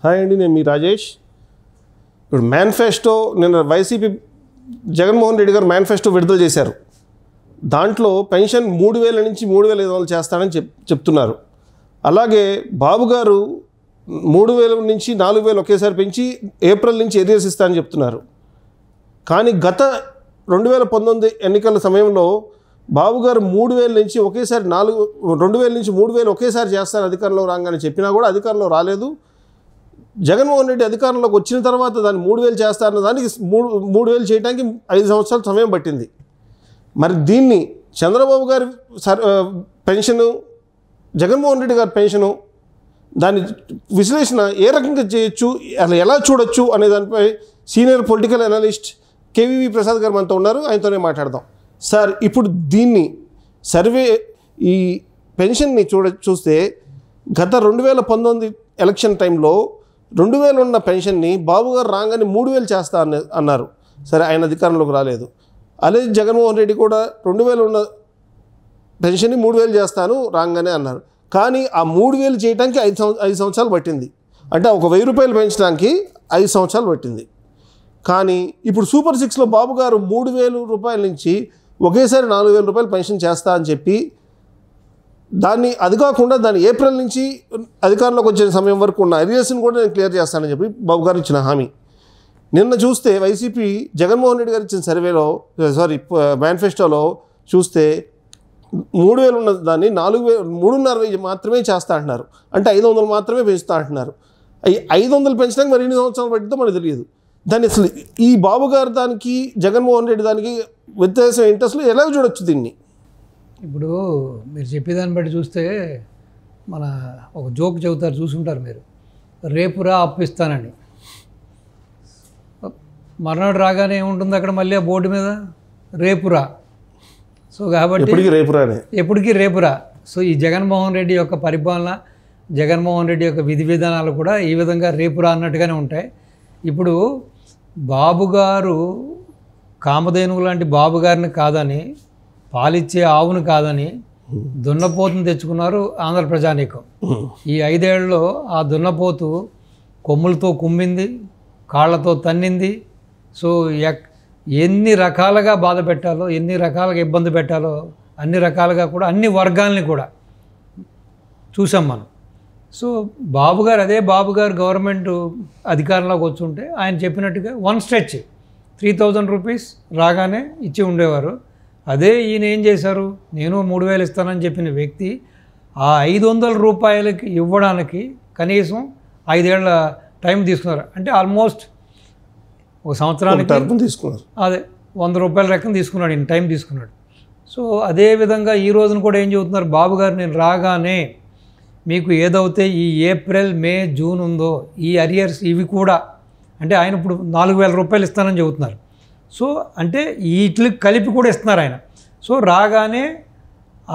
Hi అండి, నేను మీ రాజేష్. ఇప్పుడు మేనిఫెస్టో నిన్న వైసీపీ జగన్మోహన్ రెడ్డి గారు మేనిఫెస్టో విడుదల చేశారు. దాంట్లో పెన్షన్ 3,000 నుంచి 3,500 చేస్తానని చెప్తున్నారు. అలాగే బాబు గారు 3,000 నుంచి 4,000 ఒకేసారి పెంచి ఏప్రిల్ నుంచి ఎరియర్స్ ఇస్తానని చెప్తున్నారు. కానీ గత 2019 ఎన్నికల సమయంలో బాబు గారు 3,000 నుంచి ఒకేసారి 2,000 నుంచి 3,000 ఒకేసారి చేస్తారు అధికారంలో రాగానే చెప్పినా కూడా అధికారంలో రాలేదు. జగన్మోహన్ రెడ్డి అధికారంలోకి వచ్చిన తర్వాత దాన్ని 3,000 చేస్తారన్న దానికి 3,000 చేయడానికి 5 సంవత్సరాల సమయం పట్టింది. మరి దీన్ని చంద్రబాబు గారి పెన్షను, జగన్మోహన్ రెడ్డి గారి పెన్షను, దాని విశ్లేషణ ఏ రకంగా చేయొచ్చు, అలా ఎలా చూడొచ్చు అనే దానిపై senior political analyst KVV Prasad గారు మనతో ఉన్నారు. ఆయనతోనే మాట్లాడదాం. సార్, ఇప్పుడు దీన్ని ఈ పెన్షన్ని చూస్తే గత 2019 ఎలక్షన్ టైంలో 2,000 ఉన్న పెన్షన్ని బాబు గారు రాగానే 3,000 చేస్తా అన్నారు. సరే, ఆయన అధికారంలోకి రాలేదు. అదే జగన్మోహన్ రెడ్డి కూడా 2,000 ఉన్న పెన్షన్ని 3,000 చేస్తాను రాగానే అన్నారు. కానీ ఆ 3,000 చేయడానికి 5 సంవత్సరాలు పట్టింది. అంటే ఒక 1,000 రూపాయలు పెంచడానికి 5 సంవత్సరాలు పట్టింది. కానీ ఇప్పుడు సూపర్ 6లో బాబు గారు 3,000 రూపాయల నుంచి ఒకేసారి 4,000 రూపాయలు పెన్షన్ చేస్తా అని చెప్పి అది కాకుండా దాన్ని ఏప్రిల్ నుంచి అధికారంలోకి వచ్చే సమయం వరకు ఉన్న అరియర్స్ని కూడా నేను క్లియర్ చేస్తానని చెప్పి బాబు గారు ఇచ్చిన హామీ. నిన్న చూస్తే వైసీపీ జగన్మోహన్ రెడ్డి గారు ఇచ్చిన మేనిఫెస్టోలో చూస్తే 3,000 ఉన్న దాన్ని 3,500 మాత్రమే చేస్తా అంటున్నారు. అంటే 500 మాత్రమే పెంచుతా అంటున్నారు. 500 పెంచడానికి మరి ఎన్ని సంవత్సరాలు పట్టిందో మనకు తెలియదు. దాన్ని అసలు ఈ బాబు గారు దానికి జగన్మోహన్ రెడ్డి దానికి వ్యత్యాసం ఏంటి, అసలు ఎలా చూడొచ్చు దీన్ని? ఇప్పుడు మీరు చెప్పేదాన్ని బట్టి చూస్తే మన ఒక జోక్ చెబుతారు, చూసుంటారు మీరు, రేపురా అప్పిస్తానని. మర్నాడు రాగానే ఏముంటుంది అక్కడ మళ్ళీ ఆ బోర్డు మీద రేపురా. సో కాబట్టి ఎప్పటికీ రేపురా. సో ఈ జగన్మోహన్ రెడ్డి యొక్క పరిపాలన, జగన్మోహన్ రెడ్డి యొక్క విధి విధానాలు కూడా ఈ విధంగా రేపురా అన్నట్టుగానే ఉంటాయి. ఇప్పుడు బాబు గారు కామధేనువు లాంటి బాబు గారిని కాదని, పాలిచ్చే ఆవును కాదని దున్నపోతుని తెచ్చుకున్నారు ఆంధ్ర ప్రజానీకం. ఈ 5 ఏళ్లలో ఆ దున్నపోతు కొమ్ములతో కుమ్మింది, కాళ్ళతో తన్నింది. సో ఎన్ని రకాలుగా బాధ పెట్టాలో, ఎన్ని రకాలుగా ఇబ్బంది పెట్టాలో అన్ని రకాలుగా కూడా అన్ని వర్గాల్ని కూడా చూసాం మనం. సో అదే బాబు గారు గవర్నమెంట్ అధికారంలోకి వచ్చుంటే ఆయన చెప్పినట్టుగా 1 స్ట్రెచ్ 3,000 రూపీస్ రాగానే ఇచ్చి ఉండేవారు. అదే ఈయన ఏం చేశారు, నేను 3,000 ఇస్తానని చెప్పిన వ్యక్తి ఆ 500 రూపాయలకి ఇవ్వడానికి కనీసం 5 ఏళ్ల టైం తీసుకున్నారు. అంటే ఆల్మోస్ట్ ఒక సంవత్సరానికి తీసుకున్నారు. అదే 100 రూపాయల రకం తీసుకున్నాడు, ఈయన టైం తీసుకున్నాడు. సో అదేవిధంగా ఈ రోజున కూడా ఏం చెబుతున్నారు, బాబు గారు నేను రాగానే మీకు ఏదైతే ఈ ఏప్రిల్, మే, జూన్ ఉందో ఈ అరియర్స్ ఇవి కూడా, అంటే ఆయన ఇప్పుడు 4,000 రూపాయలు ఇస్తానని చెబుతున్నారు. సో అంటే వీటికి కలిపి కూడా ఇస్తున్నారు ఆయన. సో రాగానే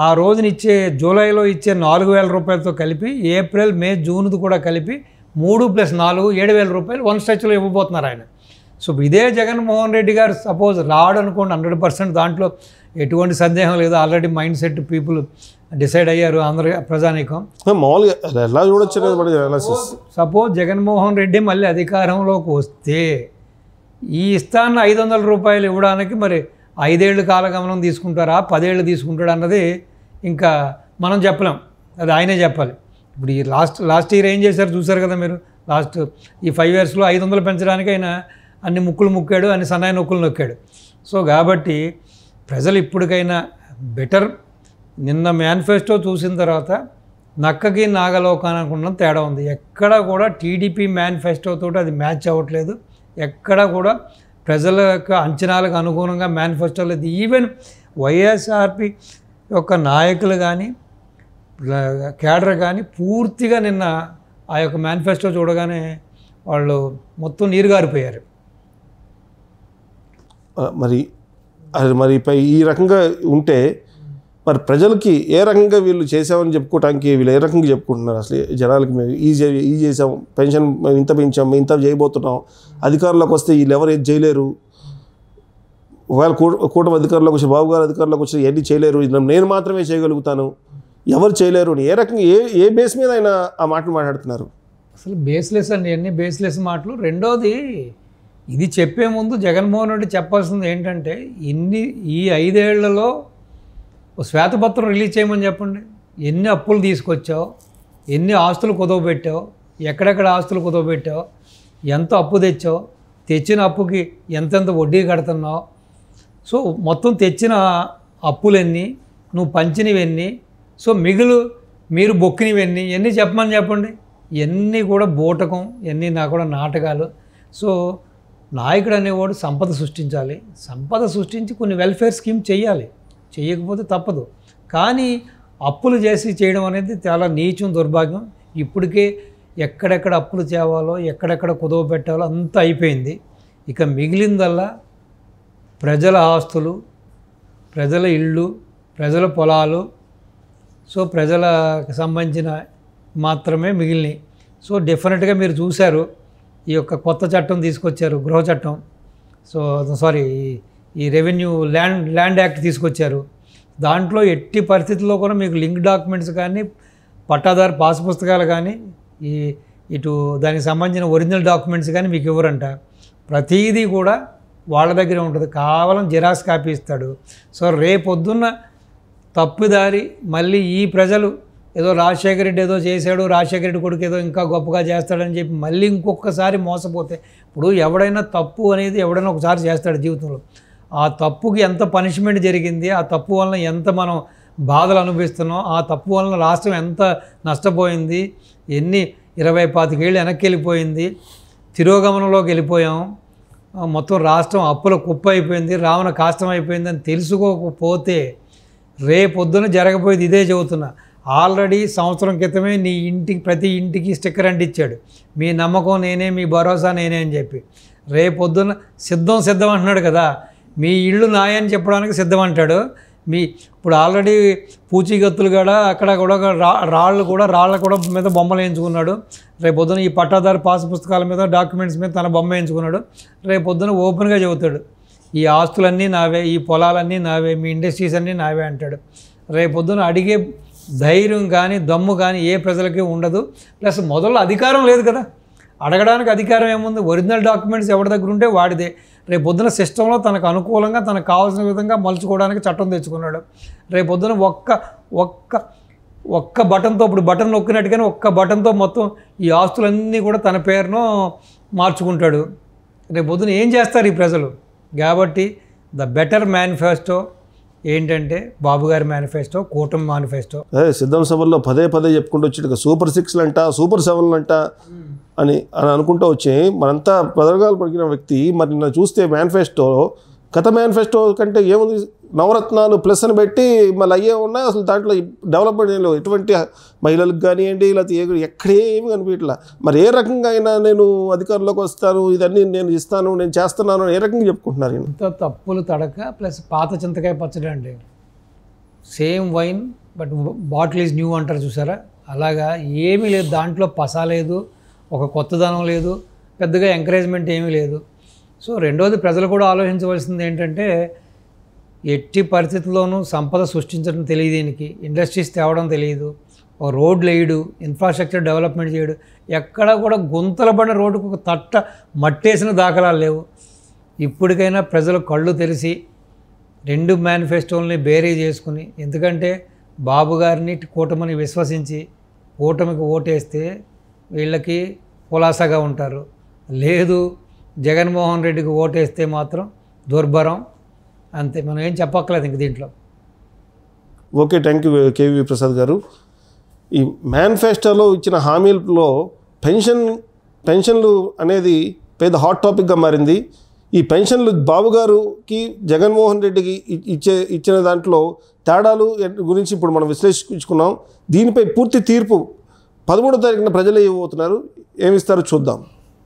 ఆ రోజున ఇచ్చే జూలైలో ఇచ్చే 4,000 రూపాయలతో కలిపి ఏప్రిల్, మే, జూన్ది కూడా కలిపి 3 + 4 7,000 రూపాయలు 1 స్ట్రెచ్లో ఇవ్వబోతున్నారు ఆయన. సో ఇదే జగన్మోహన్ రెడ్డి గారు సపోజ్ రాడు అనుకోండి, 100% దాంట్లో ఎటువంటి సందేహం లేదు. Already mind set people decide అయ్యారు ఆంధ్ర ప్రజానీకం. సపోజ్ జగన్మోహన్ రెడ్డి మళ్ళీ అధికారంలోకి వస్తే ఈ ఇస్తాన్న 500 రూపాయలు ఇవ్వడానికి మరి 5 ఏళ్ళు కాలగమనం తీసుకుంటారా, 10 ఏళ్ళు తీసుకుంటాడు అన్నది ఇంకా మనం చెప్పలేం, అది ఆయనే చెప్పాలి. ఇప్పుడు ఈ లాస్ట్ ఇయర్ ఏం చేశారు చూసారు కదా మీరు. ఈ 5 ఇయర్స్లో 500 పెంచడానికి ఆయన అన్ని ముక్కులు ముక్కాడు, అన్ని సన్నాయి నొక్కులు నొక్కాడు. సో కాబట్టి ప్రజలు ఇప్పటికైనా బెటర్. నిన్న మేనిఫెస్టో చూసిన తర్వాత నక్కకి నాగలోకానికి ఉన్న తేడా ఉంది. ఎక్కడ కూడా టీడీపీ మేనిఫెస్టోతో అది మ్యాచ్ అవ్వట్లేదు. ఎక్కడ కూడా ప్రజల యొక్క అంచనాలకు అనుగుణంగా మేనిఫెస్టో లేదు. ఈవెన్ వైఎస్ఆర్పి యొక్క నాయకులు కానీ క్యాడర్ కానీ పూర్తిగా నిన్న ఆ యొక్క మేనిఫెస్టో చూడగానే వాళ్ళు మొత్తం నీరుగారిపోయారు. మరి ఈ రకంగా ఉంటే మరి ప్రజలకి ఏ రకంగా వీళ్ళు చేసామని చెప్పుకోవడానికి వీళ్ళు ఏ రకంగా చెప్పుకుంటున్నారు? అసలు జనాలకి మేము ఈ చేసాం, పెన్షన్ ఇంత పెంచాం, ఇంత చేయబోతున్నాం, అధికారంలోకి వస్తే వీళ్ళు ఎవరు ఏది చేయలేరు, ఒకవేళ కూటమి అధికారంలోకి వచ్చి బాబు గారు అధికారంలోకి వచ్చి ఎన్ని చేయలేరు, నేను మాత్రమే చేయగలుగుతాను, ఎవరు చేయలేరు అని ఏ రకంగా ఏ బేస్ మీద ఆయన ఆ మాటలు మాట్లాడుతున్నారు? అసలు బేస్లెస్ అండి, ఎన్ని బేస్లెస్ మాటలు. రెండోది, ఇది చెప్పే ముందు జగన్మోహన్ రెడ్డి చెప్పాల్సింది ఏంటంటే, ఈ 5 ఏళ్లలో శ్వేతపత్రం రిలీజ్ చేయమని చెప్పండి. ఎన్ని అప్పులు తీసుకొచ్చావు, ఎన్ని ఆస్తులు కుదవబెట్టావు, ఎక్కడెక్కడ ఆస్తులు కుదవబెట్టావు, ఎంత అప్పు తెచ్చావు, తెచ్చిన అప్పుకి ఎంతెంత వడ్డీ కడుతున్నావు, సో మొత్తం తెచ్చిన అప్పులెన్ని, నువ్వు పంచినవెన్ని, సో మీరు బొక్కినవెన్ని, ఎన్ని చెప్పండి. ఇవన్నీ కూడా బూటకం, ఇవన్నీ నా కూడా నాటకాలు. సో నాయకుడు అనేవాడు సంపద సృష్టించాలి, సంపద సృష్టించి కొన్ని వెల్ఫేర్ స్కీమ్ చేయాలి, చేయకపోతే తప్పదు. కానీ అప్పులు చేయడం అనేది చాలా నీచం, దుర్భాగ్యం. ఇప్పటికే ఎక్కడెక్కడ అప్పులు తేవాలో, ఎక్కడెక్కడ కుదవ పెట్టాలో అంతా అయిపోయింది. ఇక మిగిలిందల్లా ప్రజల ఆస్తులు, ప్రజల ఇళ్ళు, ప్రజల పొలాలు, సో ప్రజలకు సంబంధించిన మాత్రమే మిగిలినాయి. సో డెఫినెట్గా మీరు చూశారు, ఈ యొక్క కొత్త చట్టం తీసుకొచ్చారు, గృహ చట్టం, సో సారీ ఈ రెవెన్యూ ల్యాండ్ యాక్ట్ తీసుకొచ్చారు. దాంట్లో ఎట్టి పరిస్థితుల్లో కూడా మీకు లింక్ డాక్యుమెంట్స్ కానీ, పట్టాదారు పాస్ పుస్తకాలు కానీ, ఇటు దానికి సంబంధించిన ఒరిజినల్ డాక్యుమెంట్స్ కానీ మీకు ఇవ్వరంట. ప్రతిదీ కూడా వాళ్ళ దగ్గరే ఉంటుంది, కావాలని జిరాక్స్ కాపీ ఇస్తాడు. సో రేపొద్దున్న తప్పుదారి మళ్ళీ ఈ ప్రజలు ఏదో రాజశేఖర రెడ్డి ఏదో చేశాడు, రాజశేఖర రెడ్డి కొడుకు ఏదో ఇంకా గొప్పగా చేస్తాడని చెప్పి మళ్ళీ ఇంకొకసారి మోసపోతే, ఇప్పుడు ఎవడైనా తప్పు అనేది ఎవడైనా ఒకసారి చేస్తాడు జీవితంలో. ఆ తప్పుకి ఎంత పనిష్మెంట్ జరిగింది, ఆ తప్పు వలన ఎంత మనం బాధలు అనుభవిస్తున్నాం, ఆ తప్పు వలన రాష్ట్రం ఎంత నష్టపోయింది, ఎన్ని 20-25 ఏళ్ళు వెనక్కి వెళ్ళిపోయింది, తిరోగమనంలోకి వెళ్ళిపోయాం, మొత్తం రాష్ట్రం అప్పుల కుప్ప అయిపోయింది, రావణ కాష్టం అయిపోయింది అని తెలుసుకోకపోతే రేపొద్దున జరగబోయేది ఇదే చెబుతున్నా. ఆల్రెడీ సంవత్సరం క్రితమే ప్రతి ఇంటికి స్టిక్కర్ అంటించాడు, మీ నమ్మకం నేనే, మీ భరోసా నేనే అని చెప్పి. రేపొద్దున సిద్ధం అంటున్నాడు కదా, మీ ఇళ్ళు నాయని చెప్పడానికి సిద్ధం అంటాడు. ఇప్పుడు ఆల్రెడీ పూచీగత్తులు కూడా అక్కడ కూడా రాళ్ళ కూడా మీద బొమ్మలు వేయించుకున్నాడు. రేపొద్దున ఈ పట్టాదారు పాస్ పుస్తకాల మీద, డాక్యుమెంట్స్ మీద తన బొమ్మ వేయించుకున్నాడు. రేపొద్దున ఓపెన్గా చెబుతాడు, ఈ ఆస్తులన్నీ నావే, ఈ పొలాలన్నీ నావే, మీ ఇండస్ట్రీస్ అన్నీ నావే అంటాడు. రేపొద్దున అడిగే ధైర్యం కానీ దమ్ము కానీ ఏ ప్రజలకి ఉండదు. ప్లస్ మొదల్లో అధికారం లేదు కదా, అడగడానికి అధికారం ఏముంది, ఒరిజినల్ డాక్యుమెంట్స్ ఎవరి దగ్గర ఉంటే వాడిదే. రేపొద్దున సిస్టంలో తనకు అనుకూలంగా తనకు కావాల్సిన విధంగా మలుచుకోవడానికి చట్టం తెచ్చుకున్నాడు. రేపొద్దున ఒక్క బటన్తో, ఇప్పుడు బటన్ నొక్కినట్టుగానే ఒక్క బటన్తో మొత్తం ఈ ఆస్తులన్నీ కూడా తన పేరును మార్చుకుంటాడు. రేపొద్దున ఏం చేస్తారు ఈ ప్రజలు? కాబట్టి ద బెటర్ మేనిఫెస్టో ఏంటంటే బాబు గారి మేనిఫెస్టో, కూటమి మేనిఫెస్టో. సిద్ధం సభల్లో పదే చెప్పుకుంటూ వచ్చి సూపర్ 6 అంట, సూపర్ 7 అంట అని అనుకుంటూ వచ్చి మనంతా పదరగాలు పడిన వ్యక్తి మరి నిన్న చూస్తే మేనిఫెస్టో, గత మేనిఫెస్టో కంటే ఏముంది, నవరత్నాలు ప్లస్ అని పెట్టి మళ్ళీ అయ్యే ఉన్నాయి. అసలు దాంట్లో డెవలప్మెంట్ ఏం లేవు, ఎటువంటి మహిళలకు కానివ్వండి, లేకపోతే ఎక్కడే ఏమి కనిపించట్లా. మరి ఏ రకంగా అయినా నేను అధికారంలోకి వస్తాను, ఇదన్నీ నేను ఇస్తాను, నేను చేస్తున్నాను, ఏ రకంగా చెప్పుకుంటున్నారు? ఇంత తప్పులు తడక ప్లస్ పాత చింతకాయ పచ్చడి అండి, same wine but bottle is new అంటారు చూసారా, అలాగా ఏమీ లేదు. దాంట్లో పసా లేదు, ఒక కొత్తదనం లేదు, పెద్దగా ఎంకరేజ్మెంట్ ఏమీ లేదు. సో రెండోది, ప్రజలు కూడా ఆలోచించవలసింది ఏంటంటే, ఎట్టి పరిస్థితుల్లోనూ సంపద సృష్టించడం తెలియదు, దీనికి ఇండస్ట్రీస్ తేవడం తెలియదు, ఒక రోడ్లు వేయడు, ఇన్ఫ్రాస్ట్రక్చర్ డెవలప్మెంట్ చేయడు, ఎక్కడ కూడా గుంతల పడిన రోడ్డుకు ఒక తట్ట మట్టేసిన దాఖలాలు లేవు. ఇప్పటికైనా ప్రజలు కళ్ళు తెరిచి 2 మేనిఫెస్టోల్ని బేరీ చేసుకుని, ఎందుకంటే బాబు గారిని కూటమిని విశ్వసించి కూటమికి ఓటేస్తే వీళ్ళకి కులాసాగా ఉంటారు, లేదు జగన్మోహన్ రెడ్డికి ఓటేస్తే మాత్రం దుర్భరం. అంతే, మనం ఏం చెప్పక్కర్లేదు ఇంక దీంట్లో. Okay, thank you KV Prasad గారు. ఈ మేనిఫెస్టోలో ఇచ్చిన హామీలలో పెన్షన్లు అనేది పెద్ద హాట్ టాపిక్గా మారింది. ఈ పెన్షన్లు బాబు గారుకి జగన్మోహన్ రెడ్డికి ఇచ్చిన దాంట్లో తేడాలు గురించి ఇప్పుడు మనం విశ్లేషించుకున్నాం. దీనిపై పూర్తి తీర్పు 13వ తారీఖున ప్రజలు ఇవ్వబోతున్నారు, ఏమిస్తారో చూద్దాం.